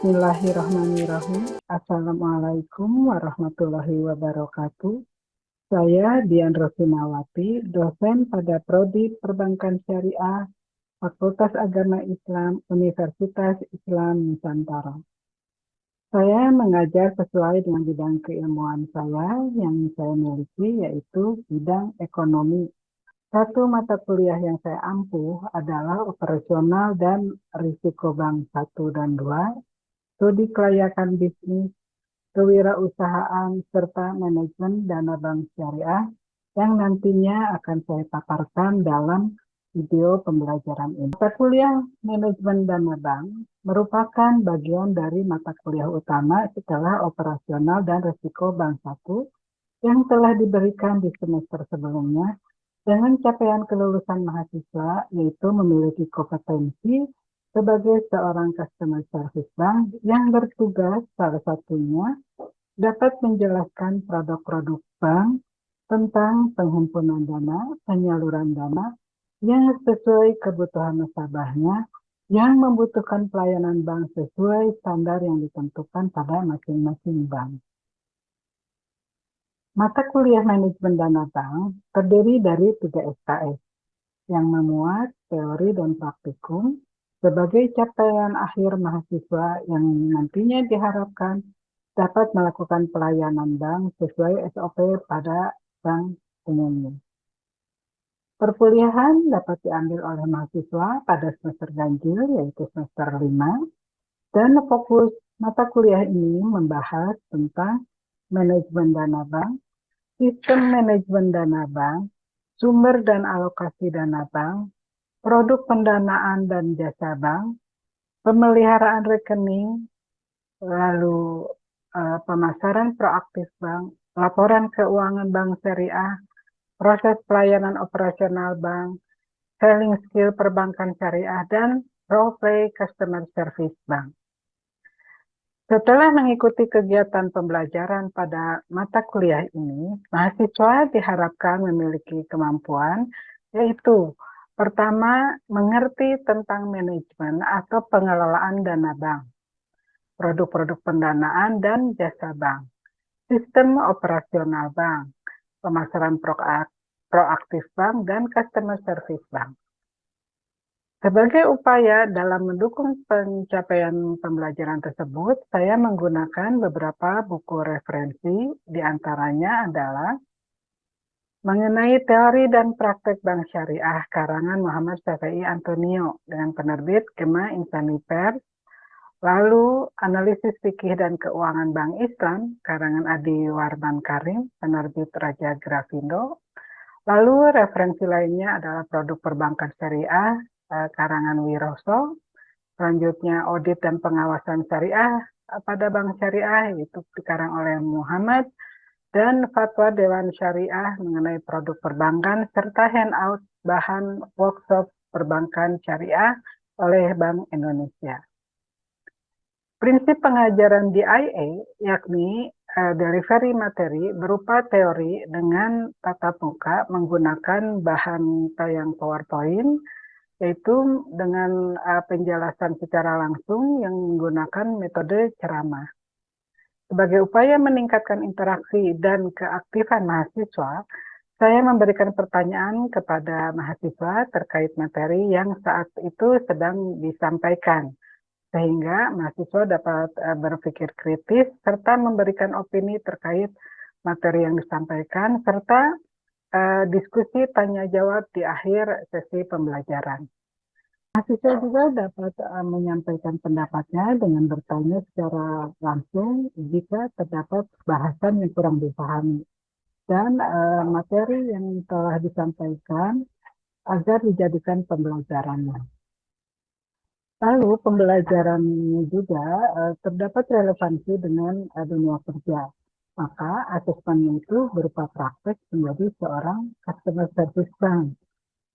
Bismillahirrahmanirrahim. Assalamualaikum warahmatullahi wabarakatuh. Saya Dian Rosinawati, dosen pada Prodi Perbankan Syariah, Fakultas Agama Islam, Universitas Islam Nusantara. Saya mengajar sesuai dengan bidang keilmuan saya yang saya miliki, yaitu bidang ekonomi. Satu mata kuliah yang saya ampuh adalah operasional dan risiko bank 1 dan 2, studi kelayakan bisnis, kewirausahaan, serta manajemen dana bank syariah yang nantinya akan saya paparkan dalam video pembelajaran ini. Mata kuliah manajemen dana bank merupakan bagian dari mata kuliah utama setelah operasional dan risiko bank 1 yang telah diberikan di semester sebelumnya dengan capaian kelulusan mahasiswa, yaitu memiliki kompetensi sebagai seorang customer service bank yang bertugas salah satunya dapat menjelaskan produk-produk bank tentang penghimpunan dana, penyaluran dana yang sesuai kebutuhan nasabahnya yang membutuhkan pelayanan bank sesuai standar yang ditentukan pada masing-masing bank. Mata kuliah manajemen dana bank terdiri dari 3 SKS yang memuat teori dan praktikum sebagai capaian akhir mahasiswa yang nantinya diharapkan dapat melakukan pelayanan bank sesuai SOP pada bank umumnya. Perkuliahan dapat diambil oleh mahasiswa pada semester ganjil, yaitu semester 5, dan fokus mata kuliah ini membahas tentang manajemen dana bank, sistem manajemen dana bank, sumber dan alokasi dana bank, produk pendanaan dan jasa bank, pemeliharaan rekening, lalu pemasaran proaktif bank, laporan keuangan bank syariah, proses pelayanan operasional bank, selling skill perbankan syariah, dan role play customer service bank. Setelah mengikuti kegiatan pembelajaran pada mata kuliah ini, mahasiswa diharapkan memiliki kemampuan, yaitu pertama, mengerti tentang manajemen atau pengelolaan dana bank, produk-produk pendanaan dan jasa bank, sistem operasional bank, pemasaran proaktif bank, dan customer service bank. Sebagai upaya dalam mendukung pencapaian pembelajaran tersebut, saya menggunakan beberapa buku referensi, diantaranya adalah mengenai teori dan praktek bank syariah karangan Muhammad Syafi'i Antonio dengan penerbit Gema Insani Pers, lalu analisis fikih dan keuangan Bank Islam karangan Adi Warman Karim, penerbit Raja Grafindo, lalu referensi lainnya adalah produk perbankan syariah karangan Wiroso, selanjutnya audit dan pengawasan syariah pada bank syariah, itu dikarang oleh Muhammad, dan fatwa Dewan Syariah mengenai produk perbankan, serta handout bahan workshop perbankan syariah oleh Bank Indonesia. Prinsip pengajaran DIA, yakni delivery materi berupa teori dengan tatap muka menggunakan bahan tayang PowerPoint, yaitu dengan penjelasan secara langsung yang menggunakan metode ceramah. Sebagai upaya meningkatkan interaksi dan keaktifan mahasiswa, saya memberikan pertanyaan kepada mahasiswa terkait materi yang saat itu sedang disampaikan, sehingga mahasiswa dapat berpikir kritis serta memberikan opini terkait materi yang disampaikan, serta diskusi tanya-jawab di akhir sesi pembelajaran. Mahasiswa juga dapat menyampaikan pendapatnya dengan bertanya secara langsung jika terdapat bahasan yang kurang dipahami, dan materi yang telah disampaikan agar dijadikan pembelajarannya. Lalu pembelajarannya juga terdapat relevansi dengan dunia kerja. Maka asesmennya itu berupa praktek menjadi seorang customer service bank,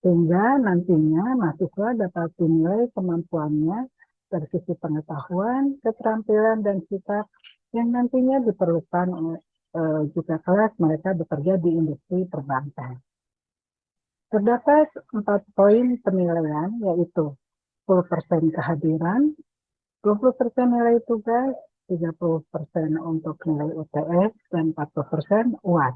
sehingga nantinya mahasiswa dapat dinilai kemampuannya dari sisi pengetahuan, keterampilan, dan sikap yang nantinya diperlukan jika kelas mereka bekerja di industri perbankan. Terdapat 4 poin penilaian, yaitu 10% kehadiran, 20% nilai tugas, 30% untuk nilai UTS, dan 40% UAS.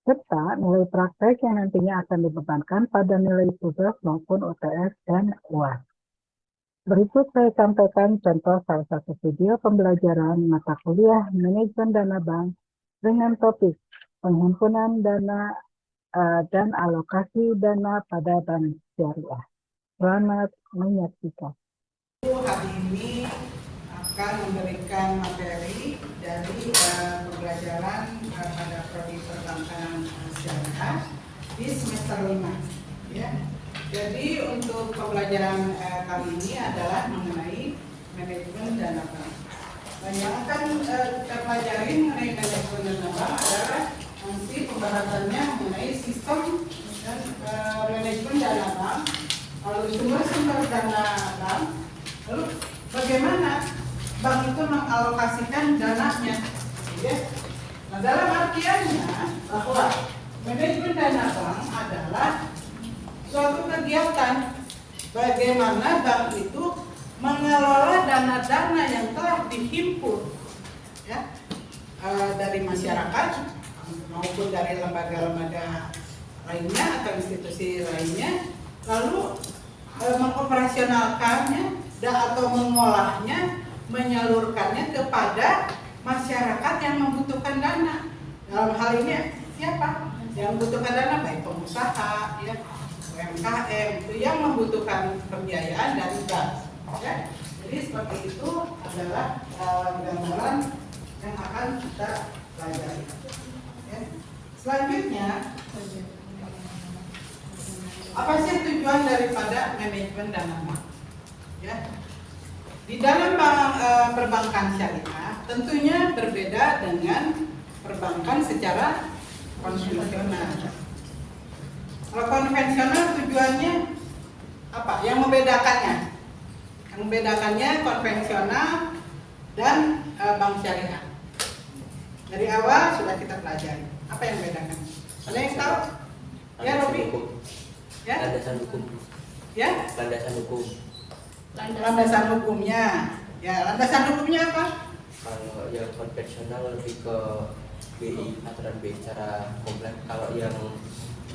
Serta nilai praktek yang nantinya akan dibebankan pada nilai tugas maupun UTS dan UAS. Berikut saya sampaikan contoh salah satu video pembelajaran mata kuliah Manajemen Dana Bank dengan topik penghimpunan dana dan alokasi dana pada bank syariah. Selamat menyaksikan. Hari ini akan memberikan materi dari pembelajaran pada prodi perbankan syariah di semester 5. Ya. Jadi untuk pembelajaran kali ini adalah mengenai manajemen dana bank. Yang akan kita pelajari mengenai manajemen dana bank adalah nanti pembahasannya mengenai sistem dan manajemen dana bank, lalu sumber-sumber dana bank, lalu bagaimana bank itu mengalokasikan dananya. Ya. Nah, dalam artiannya bahwa manajemen dana bank adalah suatu kegiatan bagaimana bank itu mengelola dana-dana yang telah dihimpun ya, dari masyarakat maupun dari lembaga-lembaga lainnya atau institusi lainnya, lalu mengoperasionalkannya atau mengolahnya, menyalurkannya kepada masyarakat yang membutuhkan dana. Dalam hal ini siapa yang membutuhkan dana? Baik pengusaha, ya, UMKM itu yang membutuhkan pembiayaan dari bank. Ya. Jadi seperti itu adalah gambaran yang akan kita pelajari. Ya. Selanjutnya, apa sih tujuan daripada manajemen dana bank? Ya. Di dalam perbankan syariah tentunya berbeda dengan perbankan secara konvensional. Kalau konvensional tujuannya apa? Yang membedakannya? Yang membedakannya konvensional dan bank syariah. Dari awal sudah kita pelajari. Apa yang membedakan? Ada yang tahu? Ya, Robi? Ya? Landasan hukum. Ya? Landasan hukum. Landasan hukumnya. Ya, landasan hukumnya apa? Kalau yang konvensional lebih ke BI, aturan BI secara kompleks. Kalau yang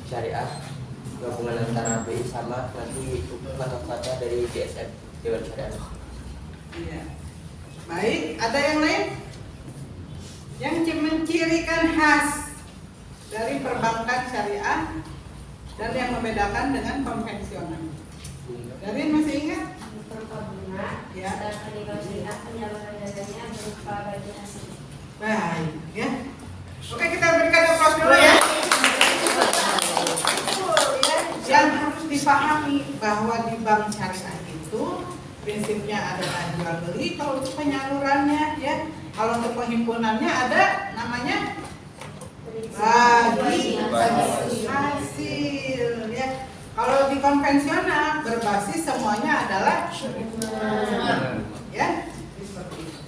syariah gabungan antara BI sama nanti manfaatnya dari DSM, Dewan Syariah. Iya. Baik, ada yang lain? Yang mencirikan khas dari perbankan syariah dan yang membedakan dengan konvensional. Darin masih ingat? Berupa bunga, Ya. sedangkan di bank syariah penyaluran dananya berupa bagi hasil. Baik, ya. Oke, kita berikan aplaus dulu ya. Yang harus dipahami bahwa di bank syariah itu prinsipnya adalah jual beli. Kalau untuk penyalurannya, ya, kalau untuk penghimpunannya ada namanya bagi hasil, ya. Kalau di konvensional berbasis semuanya adalah ya, seperti itu.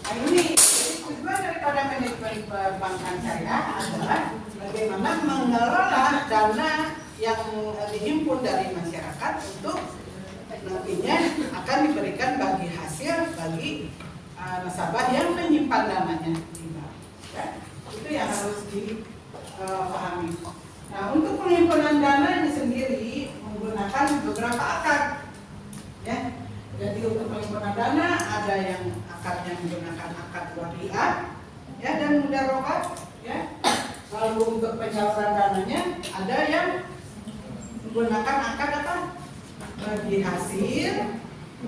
Nah, ini tujuan daripada manajemen perbankan syariah adalah bagaimana mengelola dana yang dihimpun dari masyarakat untuk nantinya akan diberikan bagi hasil bagi nasabah yang menyimpan dananya di bank. Ya, itu yang harus dipahami. Nah, untuk penghimpunan dana ini sendiri menggunakan beberapa akad. Ya, jadi untuk penghimpunan dana ada yang akadnya menggunakan akad wadiah, ya, dan mudarokat, ya. Lalu untuk penyaluran dananya ada yang menggunakan akad apa? Bagi hasil,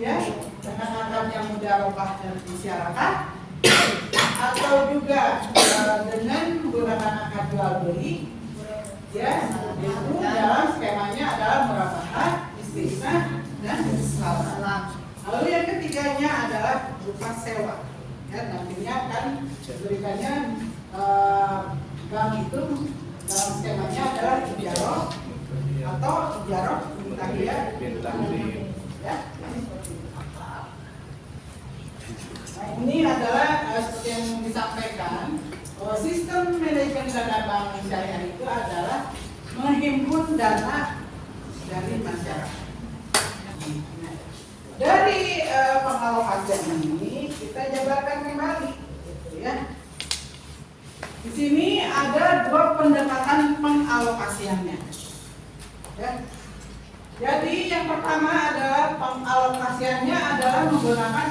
ya, dengan akad yang mudarokah dan masyarakat, atau juga dengan menggunakan akad jual beli, ya, itu dalam skemanya adalah murabahat, istisna, dan salam. Lalu yang ketiganya adalah berupa sewa, ya, nantinya akan diberikannya bank itu dalam skemanya adalah ijarah atau ijarah mutakhiyah, ya. Nah, ini adalah seperti yang disampaikan bahwa sistem manajemen dana bank syariah itu adalah menghimpun dana dari masyarakat. dari pengalokasian ini kita jabarkan kembali, gitu ya. Di sini ada dua pendekatan pengalokasiannya. Ya. Jadi yang pertama adalah pengalokasiannya adalah menggunakan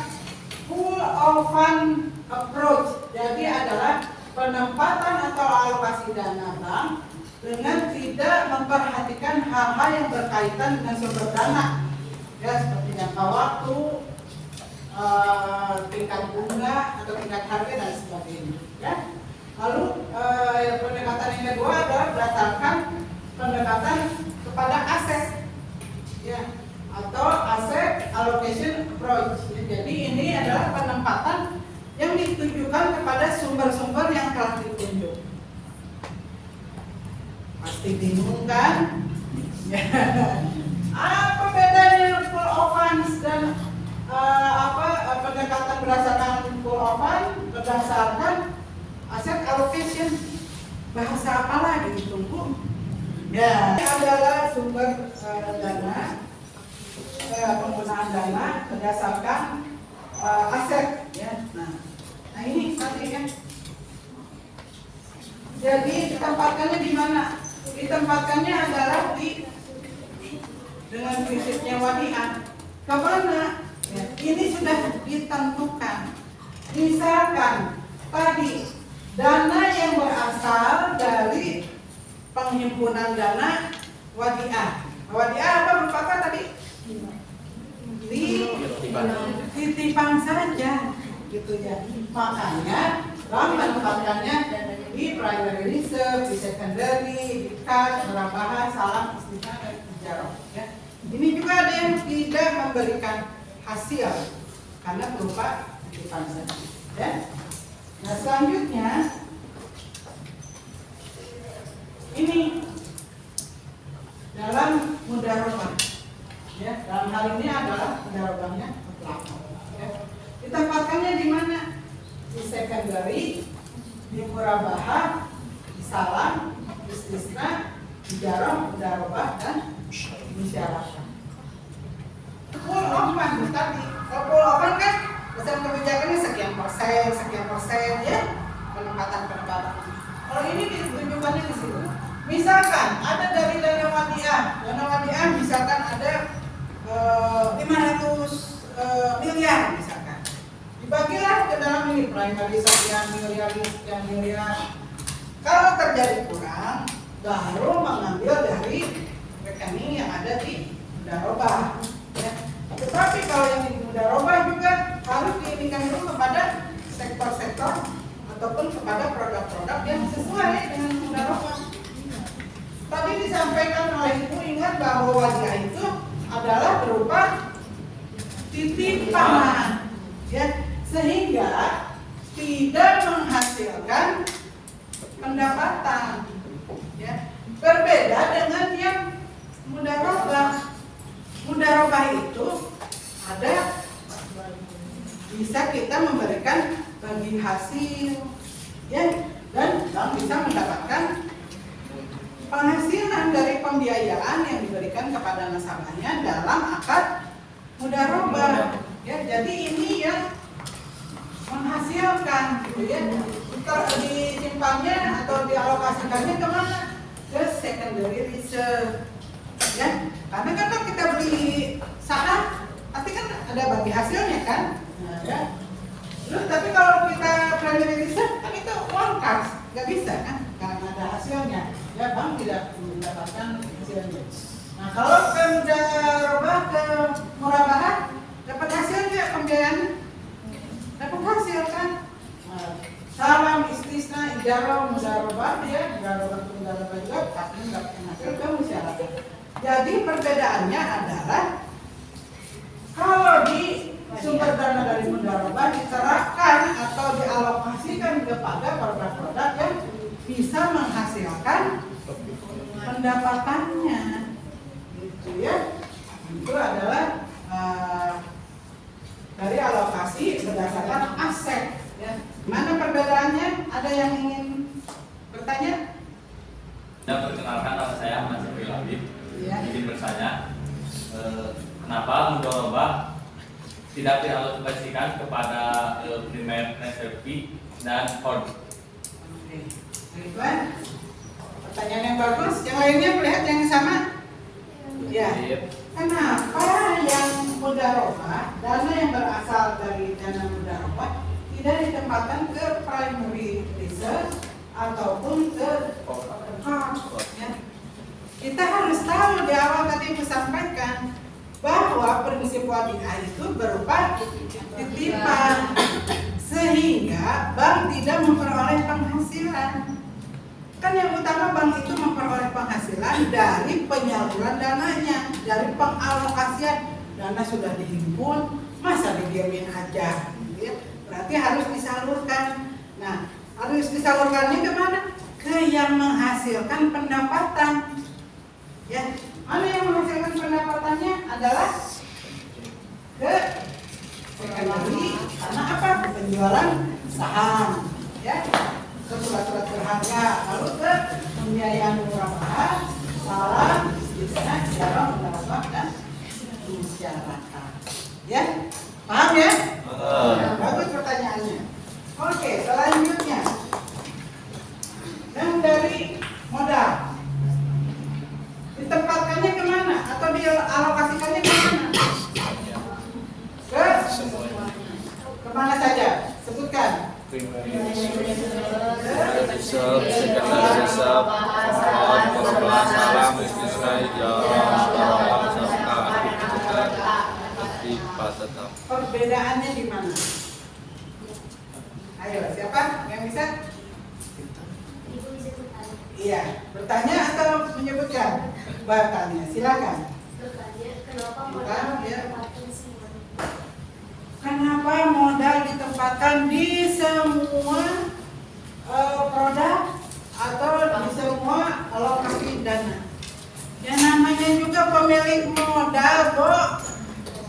full of fund approach. Jadi adalah penempatan atau alokasi dana bank dengan tidak memperhatikan hal-hal yang berkaitan dengan sumber dana, ya, seperti jangka waktu, tingkat bunga atau tingkat harga dan sebagainya. Ya. Lalu pendekatan yang kedua adalah berdasarkan pendekatan kepada aset, ya, atau asset allocation approach. Ya, jadi ini adalah penempatan yang ditujukan kepada sumber-sumber yang telah ditunjuk. Pasti bingung kan? Ya. Apa bedanya full of funds dan pendekatan berdasarkan full of funds berdasarkan asset allocation? Bahasa apa lagi ditunggu? Ya, ini adalah sumber dana, penggunaan dana berdasarkan aset, ya. Nah ini nanti ya. Jadi ditempatkannya di mana? Ditempatkannya adalah di dengan prinsipnya wadiah. Kemana? Ya, ini sudah ditentukan. Misalkan tadi dana yang berasal dari penghimpunan dana wadiah. Wadiah apa merupakan tadi? Titipan saja, gitu ya. Makanya bank menempatkannya di primary reserve, di secondary, di cash, murabaha, salam, istisna, dan ijarah. Ya. Ini juga ada yang tidak memberikan hasil karena berupa titipan saja. Ya. Nah selanjutnya ini dalam mudharabah. Ya, dalam hal ini adalah mudharabahnya mutlak. Ya. Ditempatkannya di mana? Di secondary, di murabaha, di salam, istisna, ijarah, mudharabah, dan musyarakah. Full of fund tadi. Kalau full of fund kan besar kebijakannya sekian persen, ya, penempatan. Kalau ini ditujukannya di sini. Misalkan ada dari dana wadiah misalkan ada 500 miliar misalkan. Dibagilah ke dalam ini primary sekian miliar. Kalau terjadi kurang, baru mengambil dari rekening yang ada di mudharabah. Ya. Tetapi kalau yang di mudharabah juga harus diinginkan dulu kepada sektor-sektor ataupun kepada produk-produk yang sesuai dengan mudharabah. Tadi disampaikan oleh Ibu, ingat bahwa wadiah itu adalah berupa titipan, ya, sehingga tidak menghasilkan pendapatan, ya. Berbeda dengan yang mudharabah. Mudharabah itu ada bisa kita memberikan bagi hasil, ya, dan bank bisa mendapatkan penghasilan dari pembiayaan yang diberikan kepada nasabahnya dalam akad mudharabah. Ya, jadi ini yang menghasilkan, gitu ya. Disimpannya atau dialokasikannya kemana? Ke secondary reserve. Ya, karena kan kalau kita beli saham, pasti kan ada bagi hasilnya kan? Nah, ya. Terus tapi kalau kita primary reserve, kan itu uang kas, nggak bisa kan? Karena ada hasilnya. Ya, bank tidak mendapatkan hasilnya. Nah, kalau ke mudharabah, ke murabaha, dapat hasilnya pembiayaan, dapat hasil kan? Nah, salam, istisna, ijarah, mudharabah, ya, mudharabah juga pasti mendapatkan hasil ke musyarakah. Jadi perbedaannya adalah kalau di sumber dana dari mudharabah diterapkan atau dialokasikan kepada produk-produk yang bisa menghasilkan pendapatannya, gitu ya. Itu adalah dari alokasi berdasarkan aset. Ya. Mana perbedaannya? Ada yang ingin bertanya? Ya, perkenalkan nama saya Mas Syafri Labib. Ya. Izin bertanya, kenapa mudharabah tidak dialokasikan kepada primer reservi dan hold. Oke, Ridwan, pertanyaan yang bagus. Yang lainnya melihat yang sama? Ya. Kenapa yang mudarobah, dana yang berasal dari dana mudarobah tidak ditempatkan ke primary research ataupun ke open heart? Ya. Kita harus tahu di awal tadi Ibu sampaikan bahwa prinsip wadiah itu berupa titipan, sehingga bank tidak memperoleh penghasilan. Kan yang utama bank itu memperoleh penghasilan dari penyaluran dananya, dari pengalokasian. Dana sudah dihimpun, masa didiamin aja, gitu ya. Berarti harus disalurkan. Nah, harus disalurkannya kemana? Ke yang menghasilkan pendapatan. Ya, mana yang menghasilkan pendapatannya adalah ke secondary, karena apa? Penjualan saham, ya, ke surat-surat berharga, lalu ke pembiayaan murabahat, salam, biasanya dalam murabahat dan masyarakat. Ya, paham ya? Bagus pertanyaannya. Oke, selanjutnya yang dari modal ditempatkannya kemana atau dialokasikannya kemana? Kemana saja? Sebutkan. Resep, sekretaris resep, pengelola salam, istisnai, jalan, serta aktivitas tetap. Perbedaannya di mana? Ayo, siapa yang bisa? Iya, bertanya atau menyebutkan? Bertanya, silakan. Kenapa modal ditempatkan di semua produk atau di semua alokasi dana? Yang namanya juga pemilik modal, Bo.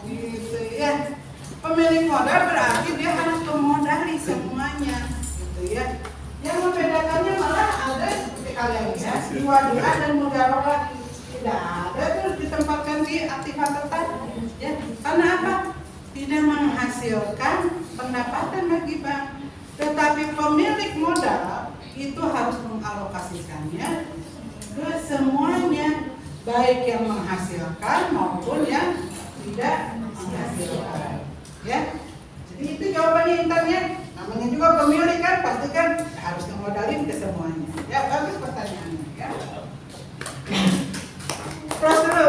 Gitu ya. Pemilik modal berarti dia harus memodali semuanya, gitu ya. Yang membedakannya malah ada seperti kalian lihat di wadiah dan mudarobah tidak ada terus ditempatkan di aktiva tetap, ya. Karena apa? Tidak menghasilkan pendapatan bagi bank, tetapi pemilik modal itu harus mengalokasikannya ke semuanya, baik yang menghasilkan maupun yang tidak menghasilkan, ya. Jadi itu jawabannya Intan ya. Namanya juga pemilik kan pasti kan harus ngemodalin ke semuanya. Ya, bagus pertanyaannya ya. Terus dulu.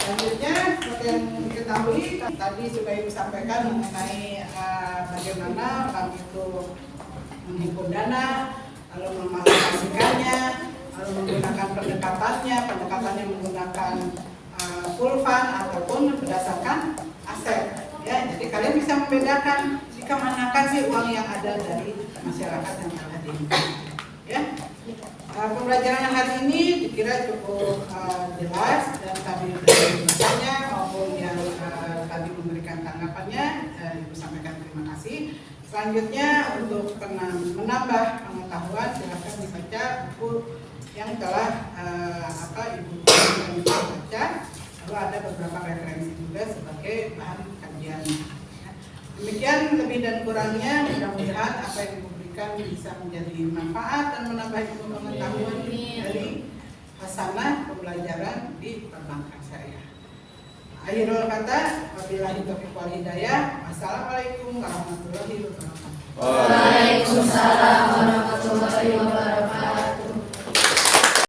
Selanjutnya seperti yang diketahui tadi sudah Ibu sampaikan mengenai bagaimana bank itu menghimpun dana, lalu mengalokasikannya, lalu menggunakan pendekatannya menggunakan full fund ataupun berdasarkan aset. Ya, jadi kalian bisa membedakan dikemanakan sih uang yang ada dari masyarakat yang telah dihimpun. Ya, pembelajaran hari ini dikira cukup jelas dan tadi bertanya maupun yang tadi memberikan tanggapannya, Ibu sampaikan terima kasih. Selanjutnya untuk menambah pengetahuan silakan dibaca buku yang telah Ibu baca. Lalu ada beberapa referensi juga sebagai bahan kajian. Demikian lebih dan kurangnya, mudah-mudahan apa yang diberikan bisa menjadi manfaat dan menambah ilmu pengetahuan dari hasanah pembelajaran di perbankan syariah. Akhirul kata, wabillahi taufiq wal hidayah. Wassalamualaikum warahmatullahi wabarakatuh.